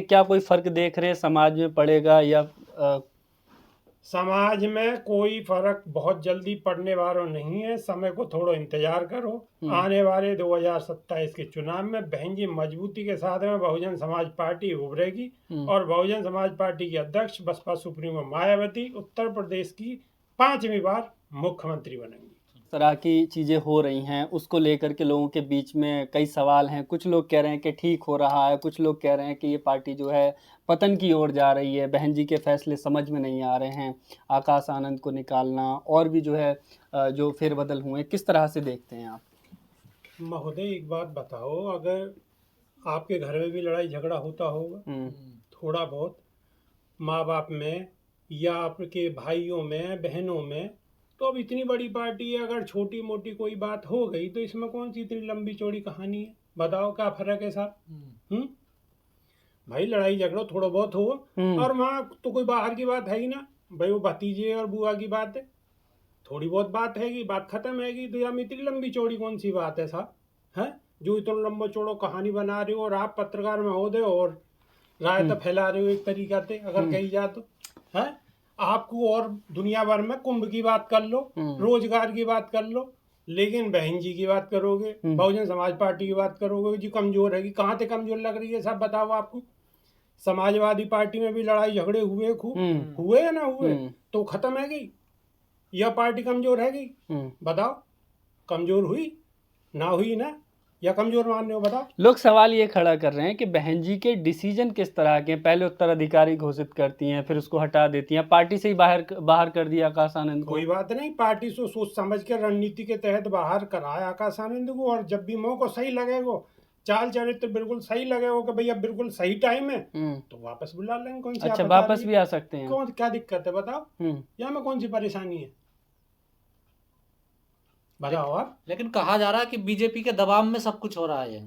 क्या कोई फर्क देख रहे हैं समाज में पड़ेगा या समाज में कोई फर्क बहुत जल्दी पड़ने वाला नहीं है। समय को थोड़ा इंतजार करो। आने वाले 2027 के चुनाव में बहन जी मजबूती के साथ में बहुजन समाज पार्टी उभरेगी और बहुजन समाज पार्टी की अध्यक्ष बसपा सुप्रीमो मायावती उत्तर प्रदेश की 5वीं बार मुख्यमंत्री बनेंगी। तरह की चीज़ें हो रही हैं उसको लेकर के लोगों के बीच में कई सवाल हैं। कुछ लोग कह रहे हैं कि ठीक हो रहा है, कुछ लोग कह रहे हैं कि ये पार्टी जो है पतन की ओर जा रही है। बहन जी के फैसले समझ में नहीं आ रहे हैं, आकाश आनंद को निकालना और भी जो है जो फेरबदल हुए, किस तरह से देखते हैं आप? महोदय एक बात बताओ, अगर आपके घर में भी लड़ाई झगड़ा होता होगा थोड़ा बहुत, माँ बाप में या आपके भाइयों में बहनों में, तो अब इतनी बड़ी पार्टी है, अगर छोटी मोटी कोई बात हो गई तो इसमें कौन सी इतनी लंबी चौड़ी कहानी है? बताओ क्या फर्क है साहब? भाई लड़ाई झगड़ा थोड़ा बहुत हो, और वहाँ तो कोई बाहर की बात है ही ना भाई, वो भतीजे और बुआ की बात है, थोड़ी बहुत बात हैगी, बात खत्म हैगी। तो यहाँ इतनी लंबी चौड़ी कौन सी बात है साहब? है जो इतना लंबा चौड़ा कहानी बना रहे हो, और आप पत्रकार महोदय और राय तो फैला रहे हो एक तरीका से अगर कही जाए तो। है आपको और दुनिया भर में कुंभ की बात कर लो, रोजगार की बात कर लो, लेकिन बहन जी की बात करोगे, बहुजन समाज पार्टी की बात करोगे जो कमजोर है, कहाँ से कमजोर लग रही है सब बताओ आपको? समाजवादी पार्टी में भी लड़ाई झगड़े हुए, खूब हुए या ना हुए, तो खत्म है गई? यह पार्टी कमजोर है गई? बताओ, कमजोर हुई ना हुई ना, या कमजोर मान रहे हो? बताओ। लोग सवाल ये खड़ा कर रहे हैं कि बहन जी के डिसीजन किस तरह के, पहले उत्तराधिकारी घोषित करती हैं, फिर उसको हटा देती हैं, पार्टी से ही बाहर कर दिया आकाश आनंद को। कोई बात नहीं, पार्टी से सोच समझ के रणनीति के तहत बाहर कराया आकाश आनंद को, और जब भी मौका सही लगेगा, चाल चरित्र बिल्कुल सही लगेगा कि भैया बिल्कुल सही टाइम है, तो वापस बुला लेंगे। कौन सी अच्छा, वापस भी आ सकते हैं? कौन क्या दिक्कत है बताओ? यहाँ में कौन सी परेशानी है बताओ आप? लेकिन कहा जा रहा है कि बीजेपी के दबाव में सब कुछ हो रहा है।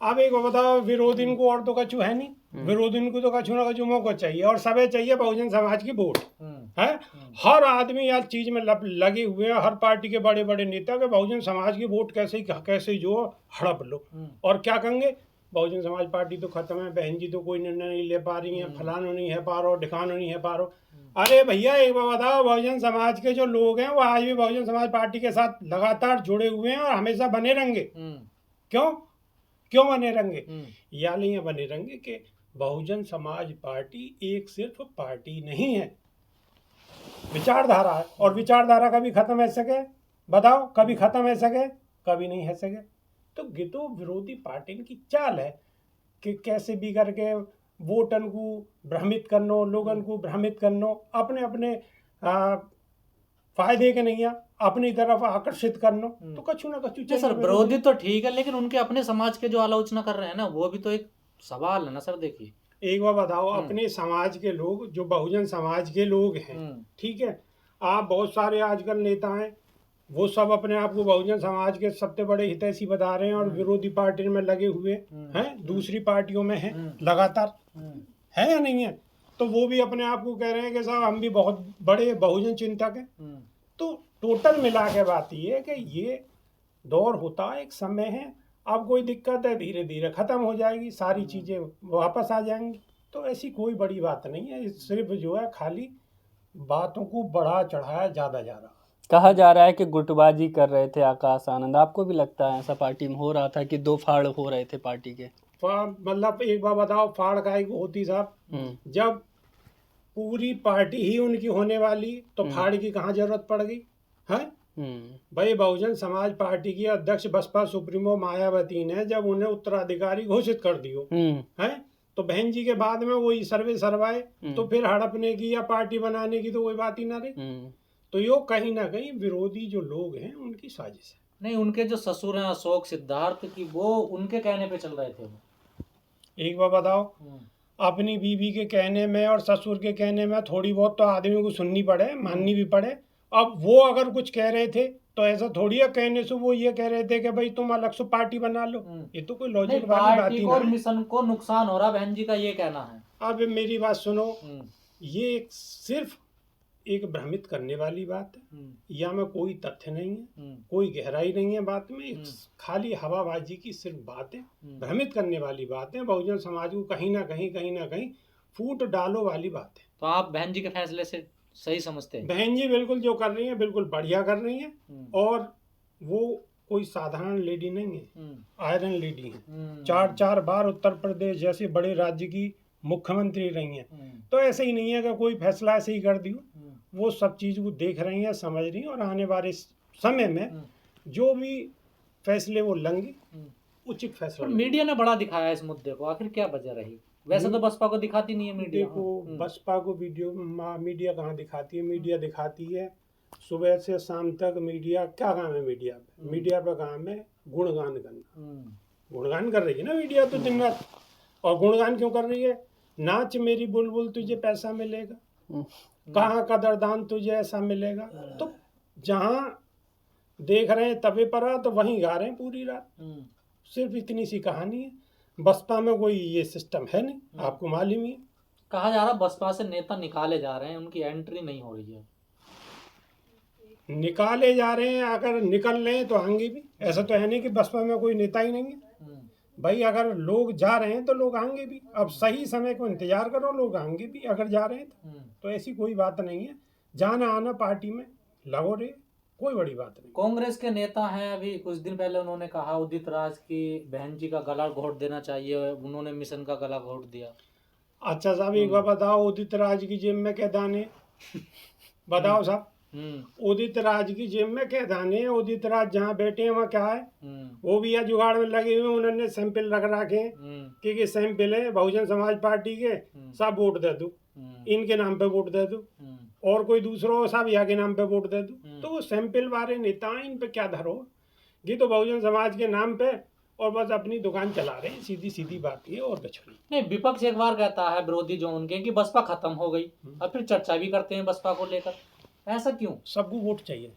अब एक बताओ, विरोधी को और तो कछु है नहीं, विरोधी को तो कछु ना कछु मौका चाहिए, और सबे चाहिए बहुजन समाज की वोट है। हर आदमी यार चीज में लगे हुए हैं, हर पार्टी के बड़े बड़े नेता के बहुजन समाज की वोट कैसे जो हड़प लो, और क्या कहेंगे बहुजन समाज पार्टी तो खत्म है, बहन जी तो कोई निर्णय नहीं ले पा रही है, फलानो नहीं है पा रहा, ढिकानो नहीं है पा रहा। अरे भैया एक बार बताओ, बहुजन समाज के जो लोग हैं वो आज भी बहुजन समाज पार्टी के साथ लगातार जुड़े हुए हैं और हमेशा बने रहेंगे। क्यों बने रहेंगे? या नहीं बने रहेंगे कि बहुजन समाज पार्टी एक सिर्फ पार्टी नहीं है, विचारधारा है, और विचारधारा कभी खत्म है सके? बताओ, कभी खत्म है सके? कभी नहीं है सके। तो विरोधी पार्टी की चाल है कि कैसे भी करके वोटन को भ्रमित करनो, लोगन को भ्रमित करनो, अपने अपने फायदे के नहीं है, अपनी तरफ आकर्षित करनो, तो कछु ना कछु चाहिए। सर विरोधी तो ठीक है, लेकिन उनके अपने समाज के जो आलोचना कर रहे हैं ना, वो भी तो एक सवाल है ना सर। देखिए एक बार बताओ, अपने समाज के लोग जो बहुजन समाज के लोग हैं, ठीक है, आप बहुत सारे आजकल नेता हैं वो सब अपने आप को बहुजन समाज के सबसे बड़े हितैषी बता रहे हैं, और विरोधी पार्टी में लगे हुए हैं, दूसरी पार्टियों में हैं लगातार, है या नहीं है? तो वो भी अपने आप को कह रहे हैं कि साहब हम भी बहुत बड़े बहुजन चिंतक हैं। तो टोटल मिला के बात ये है कि ये दौर होता है, एक समय है, अब कोई दिक्कत है धीरे धीरे खत्म हो जाएगी, सारी चीजें वापस आ जाएंगी। तो ऐसी कोई बड़ी बात नहीं है, सिर्फ जो है खाली बातों को बढ़ा चढ़ाया ज्यादा जा रहा। कहा जा रहा है कि गुटबाजी कर रहे थे आकाश आनंद, आपको भी लगता है ऐसा पार्टी में हो रहा था कि दो फाड़ हो रहे थे पार्टी के? मतलब एक बार बताओ, फाड़ काहे को होती साहब? जब पूरी पार्टी ही उनकी होने वाली तो फाड़ की कहाँ जरूरत पड़ गई है? भाई बहुजन समाज पार्टी की अध्यक्ष बसपा सुप्रीमो मायावती ने जब उन्हें उत्तराधिकारी घोषित कर दियो है, तो बहन जी के बाद में वही सर्वे सरवाए, तो फिर हड़पने की या पार्टी बनाने की तो कोई बात ही ना रही। तो यो कहीं ना कहीं विरोधी जो लोग हैं उनकी साजिश है। नहीं, उनके जो ससुर हैं अशोक सिद्धार्थ की, वो उनके कहने पे चल रहे थे। एक बार बताओ, अपनी बीवी के कहने में और ससुर के कहने में थोड़ी बहुत तो आदमी को सुननी पड़े, माननी भी पड़े। अब वो अगर कुछ कह रहे थे तो ऐसा थोड़ी है कहने से वो ये कह रहे थे कि भाई तुम अलग से पार्टी बना लो, ये तो कोई लॉजिक वाली बात ही नहीं है। मिशन को नुकसान हो रहा, बहन जी का ये कहना है। अब मेरी बात सुनो, ये सिर्फ एक भ्रमित करने वाली बात है, या में कोई तथ्य नहीं है, हम्म, कोई गहराई नहीं है बात में, एक हम्म, खाली हवाबाजी की सिर्फ बात है, हम्म। भ्रमित करने वाली बात है, बहुजन समाज को कहीं ना कहीं फूट डालो वाली बात है। तो आप बहन जी के फैसले से सही समझते हैं? बहन जी बिल्कुल जो कर रही है बिल्कुल बढ़िया कर रही है, हम्म, और वो कोई साधारण लेडी नहीं है, हम्म, आयरन लेडी है। हम्म, 4 बार उत्तर प्रदेश जैसे बड़े राज्य की मुख्यमंत्री रही हैं। हम्म, तो ऐसे ही नहीं है कि कोई फैसला ऐसे ही कर दियो, हम्म, वो सब चीज़ को देख रही हैं, समझ रही हैं, और आने वाले समय में हम्म, जो भी फैसले वो लेंगे हम्म। उचित पर फैसला लेंगे। मीडिया ने बड़ा दिखाया इस मुद्दे को, आखिर क्या वजह रही? वैसे तो बसपा को दिखाती नहीं है मीडिया। देखो बसपा को मीडिया कहाँ दिखाती है? मीडिया दिखाती है सुबह से शाम तक। मीडिया क्या काम है? मीडिया पे काम है गुणगान करना। गुणगान कर रही है ना मीडिया तो दिन रात। और गुणगान क्यों कर रही है? नाच मेरी बुलबुल तुझे पैसा मिलेगा, कहाँ कदरदान तुझे ऐसा मिलेगा। तो जहाँ देख रहे हैं तवे पर आ, तो वहीं गा रहे हैं पूरी रात। सिर्फ इतनी सी कहानी है। बसपा में कोई ये सिस्टम है नहीं, आपको मालूम ही है। कहा जा रहा बसपा से नेता निकाले जा रहे हैं, उनकी एंट्री नहीं हो रही है। निकाले जा रहे हैं, अगर निकल रहे हैं तो आएंगे भी। ऐसा तो है नहीं कि बसपा में कोई नेता ही नहीं है भाई। अगर लोग जा रहे हैं तो लोग आएंगे भी। अब सही समय को इंतजार करो, लोग आएंगे भी अगर जा रहे हैं तो ऐसी कोई बात नहीं है। जाना आना पार्टी में लगो रे, कोई बड़ी बात नहीं। कांग्रेस के नेता हैं, अभी कुछ दिन पहले उन्होंने कहा उदित राज की बहन जी का गला घोट देना चाहिए, उन्होंने मिशन का गला घोट दिया। अच्छा साहब एक बार बताओ, उदित राज की जेब में क्या दाने? बताओ साहब, उदित राज की जेब में क्या दाने? उदित राज जहाँ बैठे हैं वहाँ क्या है? वो भी या जुगाड़ में लगे हुए, उन्होंने सैंपल रख रखे हैं कि सैंपल है बहुजन समाज पार्टी के, सब वोट दे दो, इनके नाम पे वोट दे दो, और कोई दूसरों सब यहाँ के नाम पे वोट दे दो। तो वो सैंपल वाले नेता इन पे क्या धरो? ये तो बहुजन समाज के नाम पे और बस अपनी दुकान चला रहे हैं, सीधी सीधी बात है और कुछ नहीं। विपक्ष एक बार कहता है विरोधी जो उनके कि बसपा खत्म हो गई, और फिर चर्चा भी करते हैं बसपा को लेकर। ऐसा क्यों? सबको वोट चाहिए।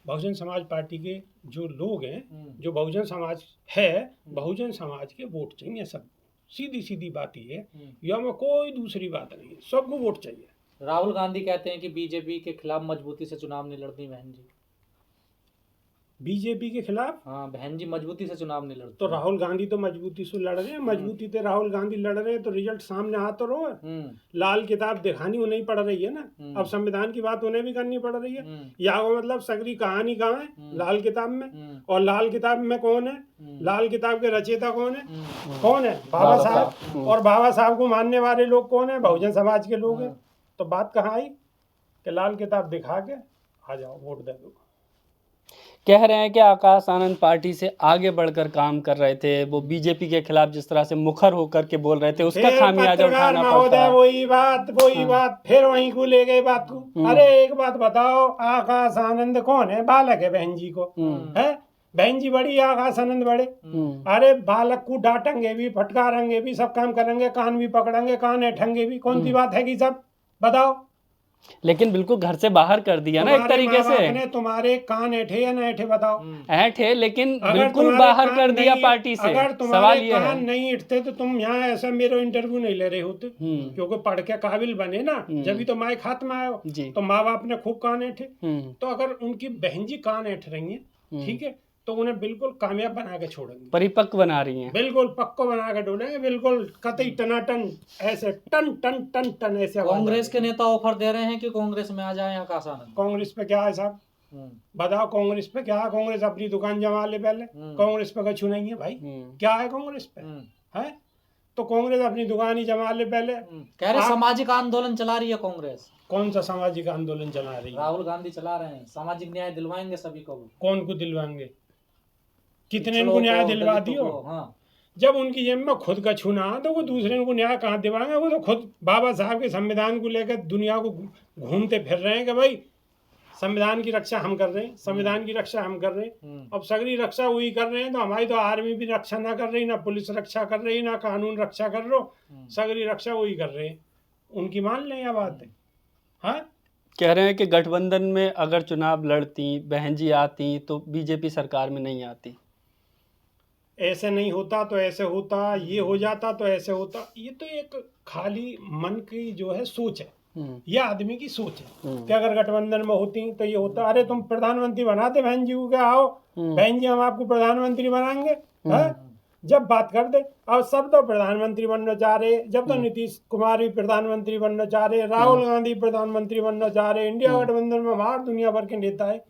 बहुजन समाज पार्टी के जो लोग हैं, जो बहुजन समाज है, बहुजन समाज के वोट चाहिए सब। सीधी सीधी बात ये है, या में कोई दूसरी बात नहीं है, सबको वोट चाहिए। राहुल गांधी कहते हैं कि बीजेपी के खिलाफ मजबूती से चुनाव नहीं लड़ती बहन जी। बीजेपी के खिलाफ? हाँ, बहन जी मजबूती से चुनाव नहीं लड़ते। तो राहुल गांधी तो मजबूती से लड़ रहे हैं, मजबूती से राहुल गांधी लड़ रहे हैं तो रिजल्ट सामने आ तो रहा है। लाल किताब दिखानी उन्हें पड़ रही है ना। अब संविधान की बात उन्हें भी करनी पड़ रही है। या मतलब सगरी कहानी कहाँ है? लाल किताब में। और लाल किताब में कौन है? लाल किताब के रचयिता कौन है? कौन है? बाबा साहब। और बाबा साहब को मानने वाले लोग कौन है? बहुजन समाज के लोग हैं। तो बात कहाँ आई कि लाल किताब दिखा के आ जाओ वोट दे दो। कह रहे हैं कि आकाश आनंद पार्टी से आगे बढ़कर काम कर रहे थे, वो बीजेपी के खिलाफ जिस तरह से मुखर होकर के बोल रहे थे उसका खामियाजा उठाना पड़ता है। वही बात फिर वहीं को ले गए बात को। अरे एक बात बताओ, आकाश आनंद कौन है? बालक है बहन जी को, है बहन जी बड़ी, आकाश आनंद बड़े। अरे बालक को डांटेंगे भी, फटकारेंगे भी, सब काम करेंगे, कान भी पकड़ेंगे, कान ऐठेंगे भी। कौन सी बात है कि सब बताओ? लेकिन बिल्कुल घर से बाहर कर दिया ना एक तरीके से। तुम्हारे कान ऐठे या ना ऐठे बताओ? ऐठे, लेकिन बिल्कुल बाहर कर दिया पार्टी से। अगर तुम्हारे कान नहीं ऐठते तो तुम यहाँ ऐसा मेरे इंटरव्यू नहीं ले रहे होते, क्योंकि पढ़ के काबिल बने ना, जब तो माए खात में आयो तो माँ बाप ने खूब कान ऐठे। तो अगर उनकी बहन जी कान ऐठ रही है, ठीक है, तो उन्हें बिल्कुल कामयाब बना के छोड़ेंगे, परिपक्व बना रही हैं, बिल्कुल पक्को बना के डोलेंगे, बिल्कुल कतई टनाटन ऐसे टन टन टन टन ऐसे। कांग्रेस के नेता ऑफर दे रहे हैं कि कांग्रेस में आ जाए आकाश आनंद। कांग्रेस पे क्या है साहब? बताओ कांग्रेस पे क्या है? कांग्रेस अपनी दुकान जमा ले पहले। कांग्रेस पे कछु नहीं है भाई, क्या है कांग्रेस पे? है तो कांग्रेस अपनी दुकान ही जमा ले पहले। कह रहे सामाजिक आंदोलन चला रही है कांग्रेस। कौन सा सामाजिक आंदोलन चला रही है? राहुल गांधी चला रहे हैं, सामाजिक न्याय दिलवाएंगे सभी को। कौन को दिलवाएंगे? कितने को न्याय दिलवा दियो? हाँ। जब उनकी जेब में खुद का छूना तो वो दूसरे को न्याय कहाँ दिलवाएंगे? वो तो खुद बाबा साहब के संविधान को लेकर दुनिया को घूमते फिर रहे हैं कि भाई संविधान की रक्षा हम कर रहे हैं, संविधान की रक्षा हम कर रहे हैं। अब सगरी रक्षा वही कर रहे हैं, तो हमारी तो आर्मी भी रक्षा ना कर रही, ना पुलिस रक्षा कर रही, ना कानून रक्षा कर रहे, सगरी रक्षा वही कर रहे हैं। उनकी मान लें यह बात है। हाँ, कह रहे हैं कि गठबंधन में अगर चुनाव लड़ती, बहन जी आती तो बीजेपी सरकार में नहीं आती। ऐसे नहीं होता तो ऐसे होता, ये हो जाता तो ऐसे होता। ये तो एक खाली मन की जो है सोच है। ये आदमी की सोच है कि अगर गठबंधन में होती तो ये होता, अरे तुम प्रधानमंत्री बनाते बहन जी को, क्या आओ बहन जी हम आपको प्रधानमंत्री बनाएंगे, जब बात कर दे। अब सब तो प्रधानमंत्री बनना चाह रहे, जब तो नीतीश कुमार भी प्रधानमंत्री बनना चाह रहे, राहुल गांधी प्रधानमंत्री बनना चाह रहे, इंडिया गठबंधन में हमारे दुनिया भर के नेता है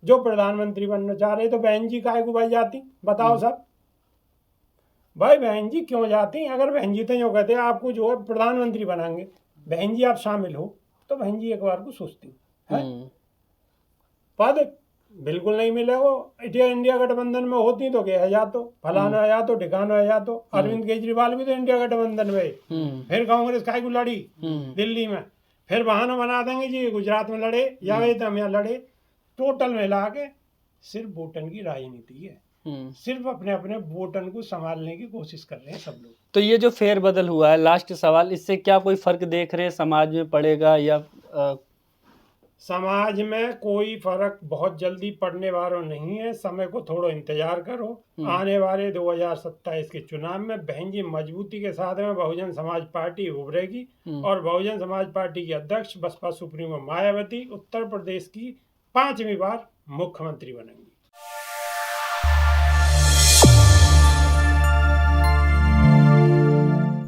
जो प्रधानमंत्री बनना चाह रहे, तो बहन जी काहे को भाई जाती, बताओ सब भाई बहन जी क्यों जाती। अगर बहन जी तो यूँ कहते आपको जो है प्रधानमंत्री बनाएंगे, बहन जी आप शामिल हो, तो बहन जी एक बार को सोचती है पद बिल्कुल नहीं मिले वो। इंडिया गठबंधन में होती तो क्या है, तो फलाना या तो ठिकाना या तो अरविंद केजरीवाल भी तो इंडिया गठबंधन में, फिर कांग्रेस काय को लड़ी दिल्ली में, फिर बहाना बना देंगे जी गुजरात में लड़े या हम यहाँ लड़े। टोटल मिला के सिर्फ वोटन की राजनीति है, सिर्फ अपने अपने वोटन को संभालने की कोशिश कर रहे हैं सब लोग। तो ये जो फेरबदल हुआ है, लास्ट सवाल, इससे क्या कोई फर्क देख रहे हैं समाज में पड़ेगा या समाज में कोई फर्क बहुत जल्दी पड़ने वाला नहीं है, समय को थोड़ा इंतजार करो। आने वाले 2027 के चुनाव में बहन जी मजबूती के साथ में बहुजन समाज पार्टी उभरेगी और बहुजन समाज पार्टी की अध्यक्ष बसपा सुप्रीमो मायावती उत्तर प्रदेश की 5वीं बार मुख्यमंत्री बनेंगे।